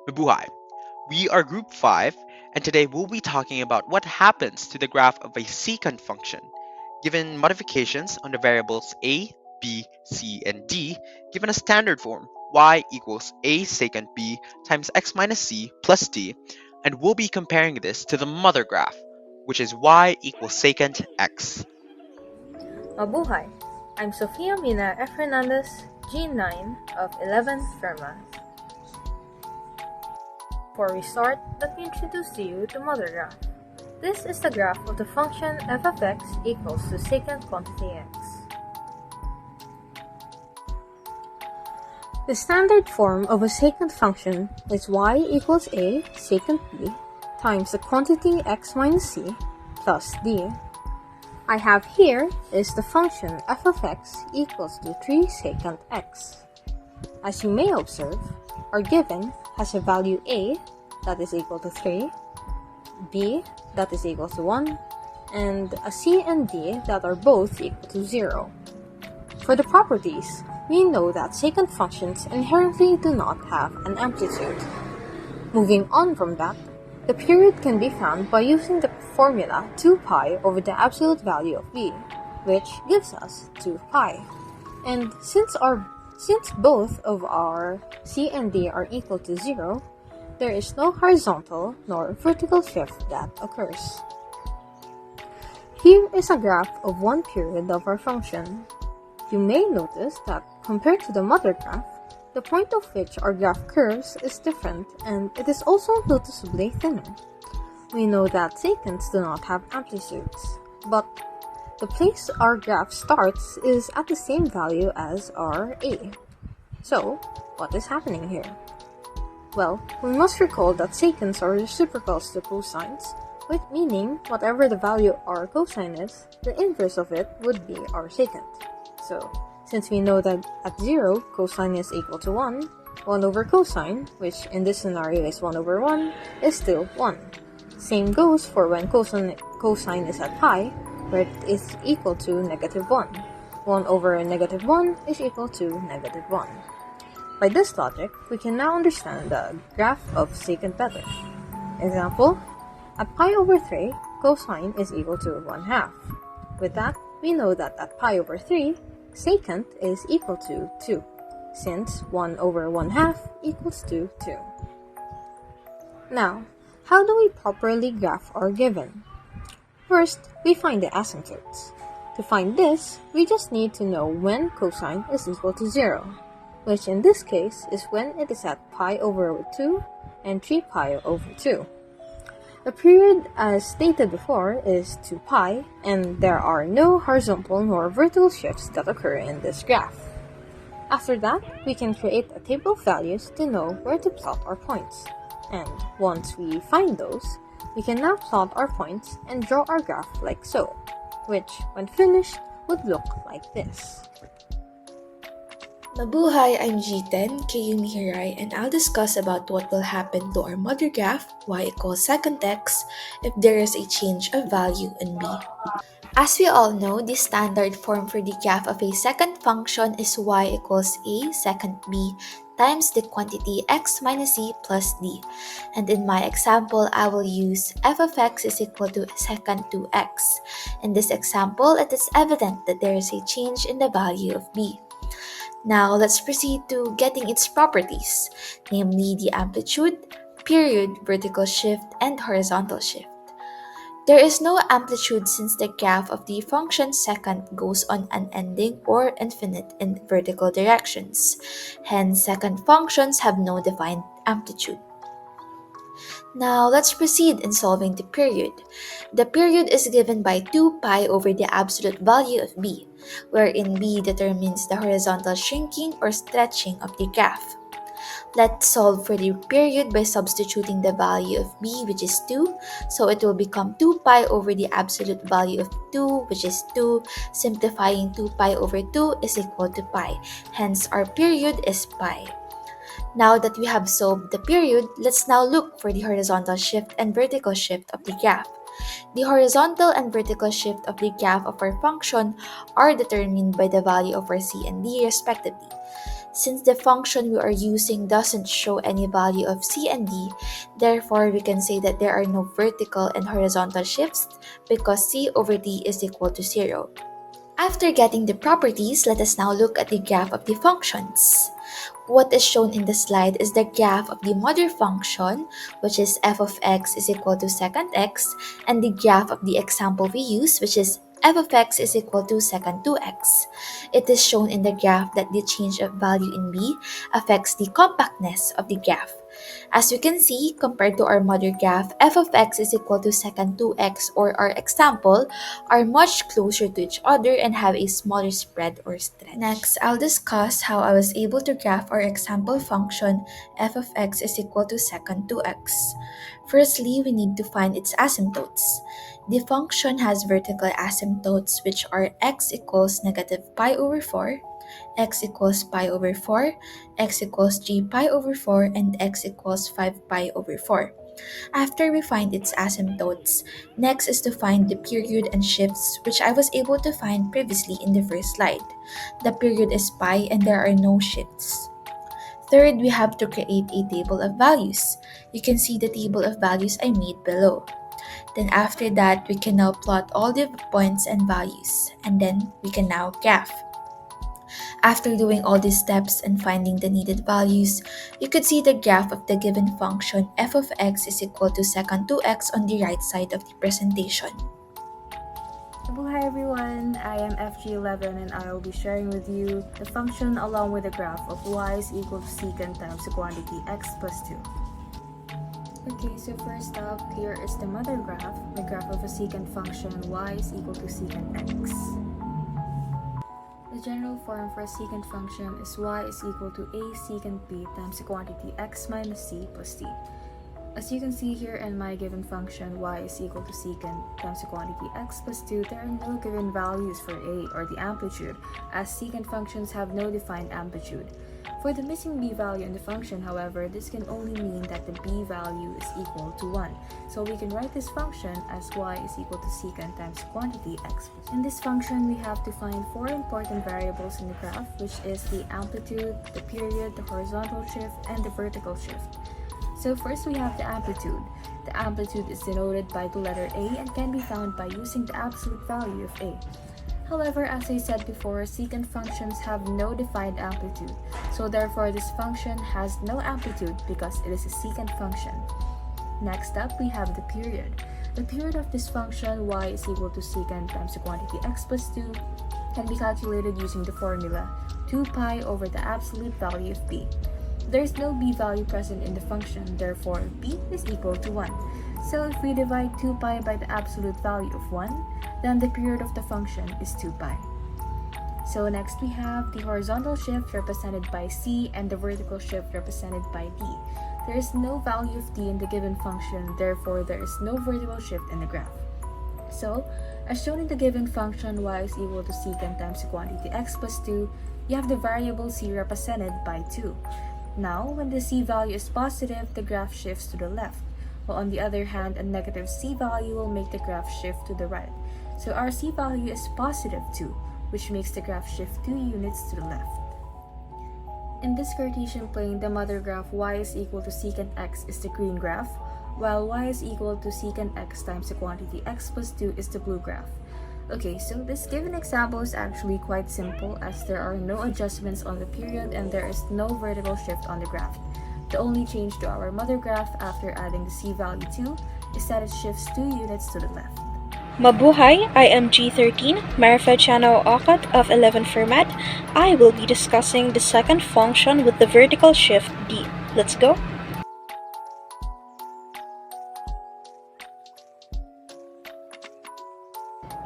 Mabuhay! We are Group 5, and today we'll be talking about what happens to the graph of a secant function, given modifications on the variables a, b, c, and d, given a standard form y equals a secant b times x minus c plus d, and we'll be comparing this to the mother graph, which is y equals secant x. Mabuhay! I'm SophiaMinaF Hernandez G9 of 11th Fermat. Before we start, let me introduce to you the mother graph. This is the graph of the function f of x equals to secant quantity x. The standard form of a secant function is y equals a secant b times the quantity x minus c plus d. I have here is the function f of x equals to 3 secant x. As you may observe, our given has a value a that is equal to 3, b that is equal to 1, and a c and d that are both equal to 0. For the properties, we know that secant functions inherently do not have an amplitude. Moving on from that, the period can be found by using the formula 2 pi over the absolute value of b, which gives us 2 pi. And since both of our c and d are equal to 0, there is no horizontal nor vertical shift that occurs. Here is a graph of one period of our function. You may notice that compared to the mother graph, the point of which our graph curves is different, and it is also noticeably thinner. We know that secants do not have amplitudes, but the place our graph starts is at the same value as our a. So, what is happening here? Well, we must recall that secants are reciprocals to cosines, with meaning whatever the value our cosine is, the inverse of it would be our secant. So, since we know that at 0, cosine is equal to 1, 1 over cosine, which in this scenario is 1 over 1, is still 1. Same goes for when cosine is at pi, where it is equal to negative 1. 1 over negative 1 is equal to negative 1. By this logic, we can now understand the graph of secant better. Example, at pi over 3, cosine is equal to 1/2. With that, we know that at pi over 3, secant is equal to 2, since 1 over 1/2 equals to 2. Now, how do we properly graph our given? First, we find the asymptotes. To find this, we just need to know when cosine is equal to 0, which in this case is when it is at pi over 2 and 3 pi over 2. The period, as stated before, is 2 pi, and there are no horizontal nor vertical shifts that occur in this graph. After that, we can create a table of values to know where to plot our points. And once we find those, we can now plot our points and draw our graph like so, which, when finished, would look like this. Mabuhay, I'm G10, KeyumiHirai, and I'll discuss about what will happen to our mother graph, y equals secant x, if there is a change of value in b. As we all know, the standard form for the graph of a secant function is y equals a secant b times the quantity x minus c plus d. And in my example, I will use f of x is equal to secant 2x. In this example, it is evident that there is a change in the value of b. Now, let's proceed to getting its properties, namely the amplitude, period, vertical shift, and horizontal shift. There is no amplitude since the graph of the function secant goes on unending or infinite in vertical directions. Hence, secant functions have no defined amplitude. Now, let's proceed in solving the period. The period is given by 2 pi over the absolute value of b, wherein b determines the horizontal shrinking or stretching of the graph. Let's solve for the period by substituting the value of b, which is 2, so it will become 2 pi over the absolute value of 2, which is 2. Simplifying 2 pi over 2 is equal to pi, hence our period is pi. Now that we have solved the period, let's now look for the horizontal shift and vertical shift of the graph. The horizontal and vertical shift of the graph of our function are determined by the value of our c and d respectively. Since the function we are using doesn't show any value of C and D, therefore we can say that there are no vertical and horizontal shifts because C over D is equal to 0. After getting the properties, let us now look at the graph of the functions. What is shown in the slide is the graph of the mother function, which is f of x is equal to secant x, and the graph of the example we use, which is f of x is equal to secant 2x. It is shown in the graph that the change of value in b affects the compactness of the graph. As you can see, compared to our mother graph, f of x is equal to secant 2x or our example are much closer to each other and have a smaller spread or stretch. Next, I'll discuss how I was able to graph our example function f of x is equal to secant 2x. Firstly, we need to find its asymptotes. The function has vertical asymptotes which are x equals negative pi over 4, x equals pi over 4, x equals g pi over 4, and x equals 5 pi over 4. After we find its asymptotes, next is to find the period and shifts, which I was able to find previously in the first slide. The period is pi and there are no shifts. Third, we have to create a table of values. You can see the table of values I made below. Then after that, we can now plot all the points and values, and then we can now graph. After doing all these steps and finding the needed values, you could see the graph of the given function f of x is equal to secant 2x on the right side of the presentation. Well, hi everyone, I am FG11 and I will be sharing with you the function along with the graph of y is equal to secant times the quantity x plus 2. Okay, so first up, here is the mother graph, the graph of a secant function y is equal to secant x. The general form for a secant function is y is equal to a secant b times the quantity x minus c plus t. As you can see here in my given function y is equal to secant times the quantity x plus 2, there are no given values for a or the amplitude, as secant functions have no defined amplitude. For the missing b value in the function, however, this can only mean that the b value is equal to 1. So we can write this function as y is equal to secant times the quantity x. In this function, we have to find 4 important variables in the graph, which is the amplitude, the period, the horizontal shift, and the vertical shift. So first we have the amplitude. The amplitude is denoted by the letter A and can be found by using the absolute value of A. However, as I said before, secant functions have no defined amplitude, so therefore this function has no amplitude because it is a secant function. Next up, we have the period. The period of this function y is equal to secant times the quantity x plus 2 can be calculated using the formula 2 pi over the absolute value of b. There is no b value present in the function, therefore b is equal to 1. So if we divide 2 pi by the absolute value of 1, then the period of the function is 2 pi. So next we have the horizontal shift represented by c and the vertical shift represented by d. There is no value of d in the given function, therefore there is no vertical shift in the graph. So, as shown in the given function y is equal to secant times the quantity x plus 2, you have the variable c represented by 2. Now, when the c value is positive, the graph shifts to the left, while on the other hand, a negative c value will make the graph shift to the right. So our c value is positive 2, which makes the graph shift 2 units to the left. In this Cartesian plane, the mother graph y is equal to secant x is the green graph, while y is equal to secant x times the quantity x plus 2 is the blue graph. Okay, so this given example is actually quite simple as there are no adjustments on the period and there is no vertical shift on the graph. The only change to our mother graph after adding the c value 2 is that it shifts 2 units to the left. Mabuhay, I am G13, MarifredShannahO.G5 of 11 format. I will be discussing the second function with the vertical shift d. Let's go.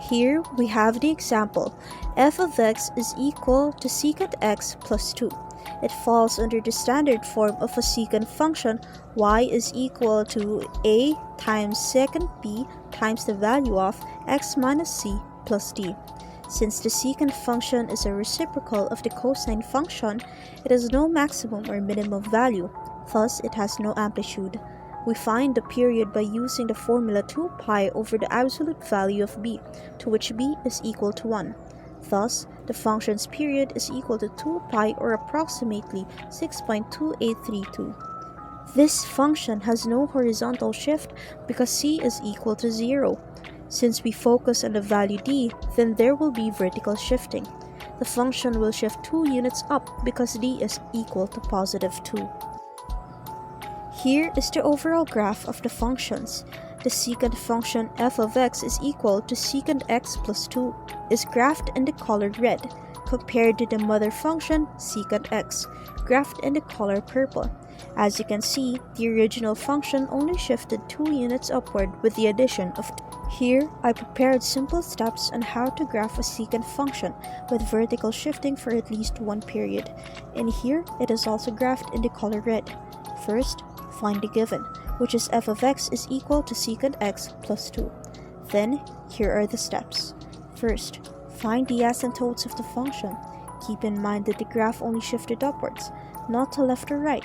Here we have the example. f of x is equal to secant x plus 2. It falls under the standard form of a secant function y is equal to a times secant b times the value of x minus c plus d. Since the secant function is a reciprocal of the cosine function, it has no maximum or minimum value, thus it has no amplitude. We find the period by using the formula 2 pi over the absolute value of b, to which b is equal to 1. Thus, The function's period is equal to 2 pi or approximately 6.2832. This function has no horizontal shift because c is equal to 0. Since we focus on the value d, then there will be vertical shifting. The function will shift 2 units up because d is equal to positive 2. Here is the overall graph of the functions. The secant function f of x is equal to secant x plus 2 is graphed in the color red, compared to the mother function secant x, graphed in the color purple. As you can see, the original function only shifted 2 units upward with the addition of 2. Here, I prepared simple steps on how to graph a secant function with vertical shifting for at least one period. And here, it is also graphed in the color red. First, find the given, which is f of x is equal to secant x plus 2. Then, here are the steps. First, find the asymptotes of the function. Keep in mind that the graph only shifted upwards, not to left or right.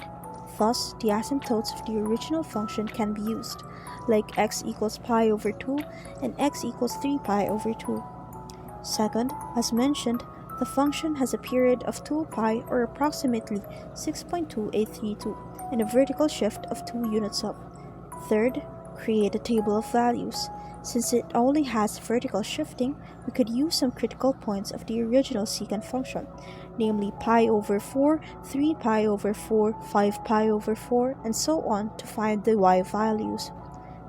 Thus, the asymptotes of the original function can be used, like x equals pi over 2 and x equals 3 pi over 2. Second, as mentioned, the function has a period of 2 pi or approximately 6.2832 and a vertical shift of 2 units up. Third, create a table of values. Since it only has vertical shifting, we could use some critical points of the original secant function, namely pi over 4, 3 pi over 4, 5 pi over 4, and so on to find the y values.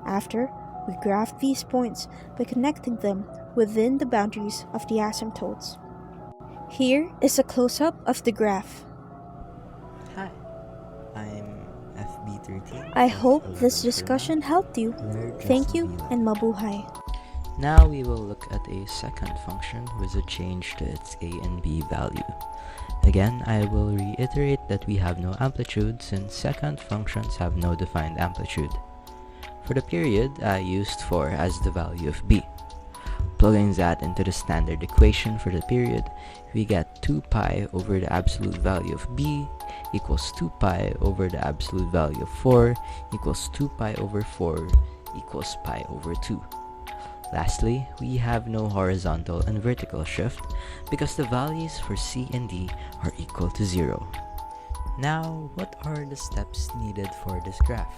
After, we graph these points by connecting them within the boundaries of the asymptotes. Here is a close-up of the graph. Hi, I'm FB13. I hope this discussion helped you. Thank you and mabuhay. Now we will look at a second function with a change to its a and b value. Again, I will reiterate that we have no amplitude since second functions have no defined amplitude. For the period, I used 4 as the value of b. Plugging that into the standard equation for the period, we get 2 pi over the absolute value of b equals 2 pi over the absolute value of 4 equals 2 pi over 4 equals pi over 2. Lastly, we have no horizontal and vertical shift because the values for c and d are equal to 0. Now, what are the steps needed for this graph?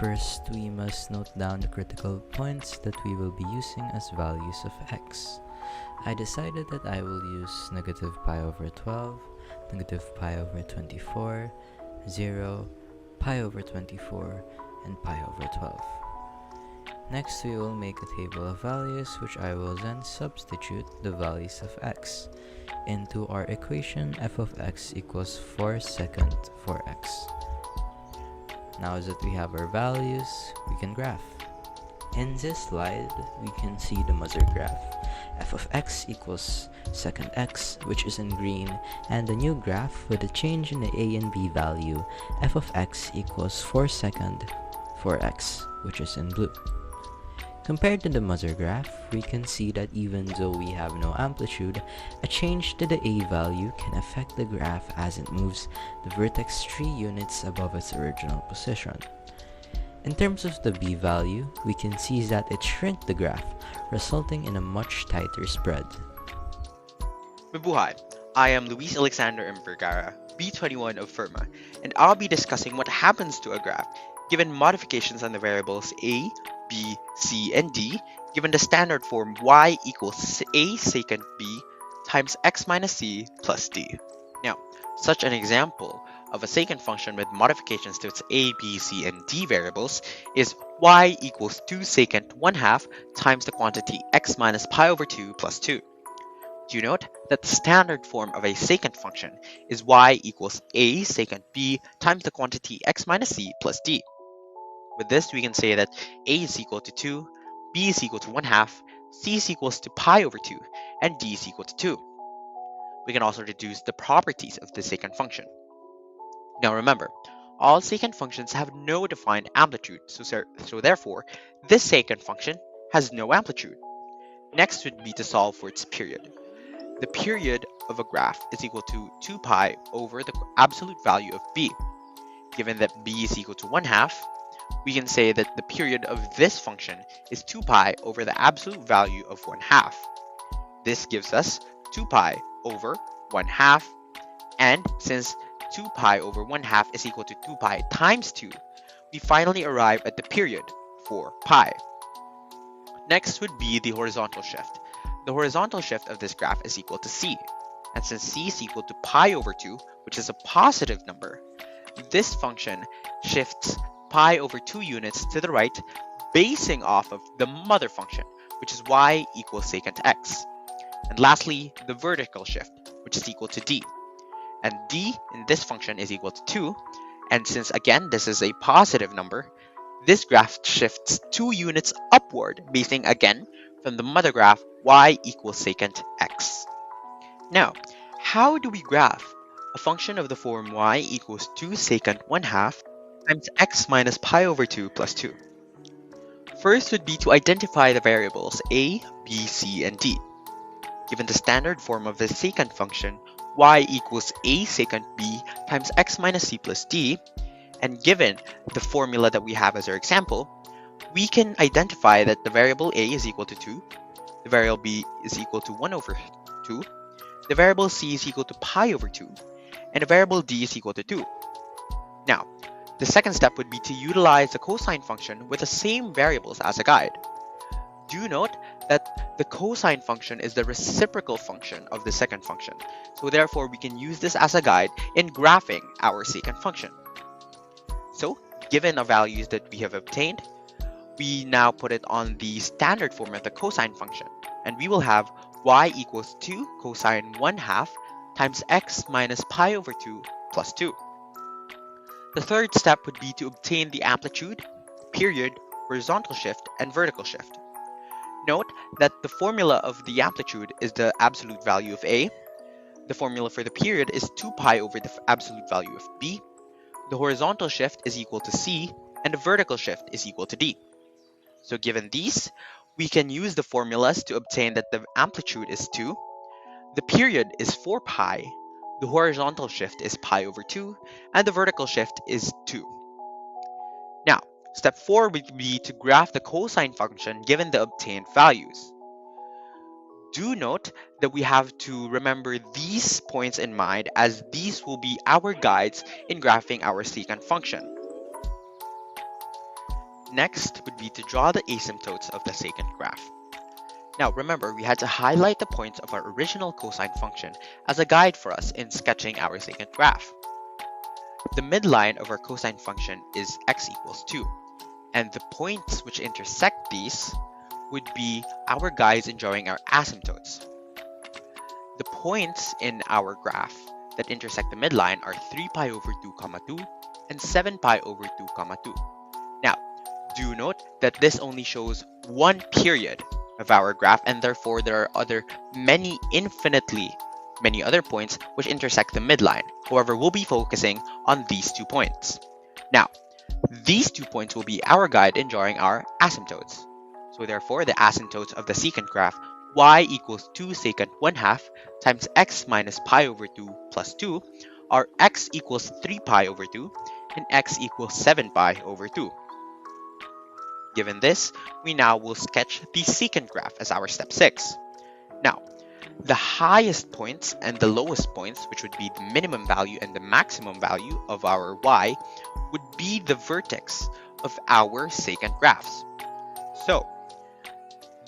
First, we must note down the critical points that we will be using as values of x. I decided that I will use negative pi over 12, negative pi over 24, 0, pi over 24, and pi over 12. Next, we will make a table of values, which I will then substitute the values of x into our equation f of x equals 4 secant 4x. Now that we have our values, we can graph. In this slide, we can see the mother graph. F of x equals secant x, which is in green, and the new graph with a change in the a and b value, f of x equals 4 secant 4x, which is in blue. Compared to the mother graph, we can see that even though we have no amplitude, a change to the a value can affect the graph as it moves the vertex 3 units above its original position. In terms of the b value, we can see that it shrank the graph, resulting in a much tighter spread. Mabuhay! I am LuisAlexanderM.G5, B21 of FIRMA, and I'll be discussing what happens to a graph given modifications on the variables a, b, c, and d, given the standard form y equals a secant b times x minus c plus d. Now, such an example of a secant function with modifications to its a, b, c, and d variables is y equals 2 secant 1/2 times the quantity x minus pi over 2 plus 2. Do you note that the standard form of a secant function is y equals a secant b times the quantity x minus c plus d? With this, we can say that a is equal to 2, b is equal to 1/2, c is equals to pi over 2, and d is equal to 2. We can also deduce the properties of the secant function. Now remember, all secant functions have no defined amplitude, so therefore, this secant function has no amplitude. Next would be to solve for its period. The period of a graph is equal to 2 pi over the absolute value of b. Given that b is equal to 1/2, we can say that the period of this function is 2 pi over the absolute value of 1/2. This gives us 2 pi over 1 half. And since 2 pi over 1 half is equal to 2 pi times 2, we finally arrive at the period, 4 pi. Next would be the horizontal shift. The horizontal shift of this graph is equal to c. And since c is equal to pi over 2, which is a positive number, this function shifts pi over 2 units to the right, basing off of the mother function, which is y equals secant x. And lastly, the vertical shift, which is equal to d. And d in this function is equal to 2. And since again this is a positive number, this graph shifts 2 units upward, basing again from the mother graph y equals secant x. Now, how do we graph a function of the form y equals 2 secant 1 half times x minus pi over 2 plus 2? First would be to identify the variables a, b, c, and d. Given the standard form of the secant function, y equals a secant b times x minus c plus d, and given the formula that we have as our example, we can identify that the variable a is equal to 2, the variable b is equal to 1 over 2, the variable c is equal to pi over 2, and the variable d is equal to 2. Now, the second step would be to utilize the cosine function with the same variables as a guide. Do note that the cosine function is the reciprocal function of the second function, so therefore we can use this as a guide in graphing our secant function. So, given the values that we have obtained, we now put it on the standard form of the cosine function, and we will have y equals 2 cosine 1 half times x minus pi over 2 plus 2. The third step would be to obtain the amplitude, period, horizontal shift, and vertical shift. Note that the formula of the amplitude is the absolute value of a, the formula for the period is 2 pi over the absolute value of b, the horizontal shift is equal to c, and the vertical shift is equal to d. So given these, we can use the formulas to obtain that the amplitude is 2, the period is 4 pi, the horizontal shift is pi over 2, and the vertical shift is 2. Now, step 4 would be to graph the cosine function given the obtained values. Do note that we have to remember these points in mind, as these will be our guides in graphing our secant function. Next would be to draw the asymptotes of the secant graph. Now remember, we had to highlight the points of our original cosine function as a guide for us in sketching our secant graph. The midline of our cosine function is x equals 2, and the points which intersect these would be our guides in drawing our asymptotes. The points in our graph that intersect the midline are 3 pi over 2, 2 and 7 pi over 2, 2. Now, do note that this only shows one period of our graph, and therefore there are infinitely many other points which intersect the midline. However, we'll be focusing on these 2 points. Now, these 2 points will be our guide in drawing our asymptotes. So therefore, the asymptotes of the secant graph y equals 2 secant 1 half times x minus pi over 2 plus 2 are x equals 3 pi over 2 and x equals 7 pi over 2. Given this, we now will sketch the secant graph as our step 6. Now, the highest points and the lowest points, which would be the minimum value and the maximum value of our y, would be the vertex of our secant graphs. So,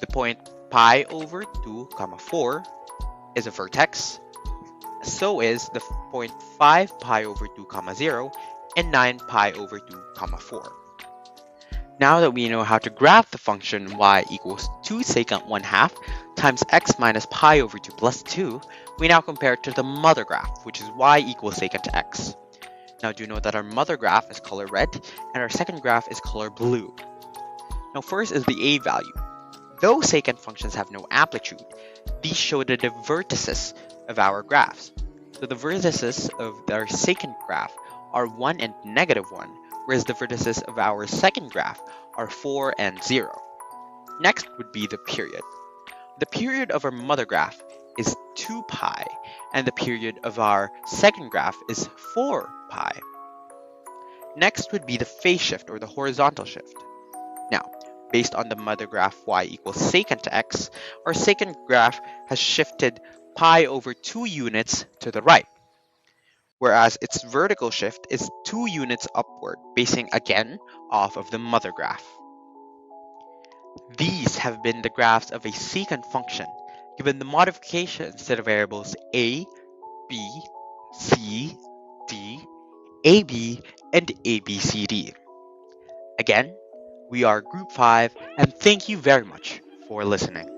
the point pi over 2, 4 is a vertex. So is the point 5 pi over 2, 0 and 9 pi over 2, 4. Now that we know how to graph the function y equals 2 secant 1 half times x minus pi over 2 plus 2, we now compare it to the mother graph, which is y equals secant x. Now do note that our mother graph is color red and our second graph is color blue. Now first is the a value. Though secant functions have no amplitude, these show the vertices of our graphs. So the vertices of our secant graph are 1 and -1, whereas the vertices of our second graph are 4 and 0. Next would be the period. The period of our mother graph is 2 pi, and the period of our second graph is 4 pi. Next would be the phase shift or the horizontal shift. Now, based on the mother graph y equals secant x, our secant graph has shifted pi over 2 units to the right, whereas its vertical shift is 2 units upward, basing again off of the mother graph. These have been the graphs of a secant function, given the modifications to the variables a, b, c, d, ab, and abcd. Again, we are Group 5, and thank you very much for listening.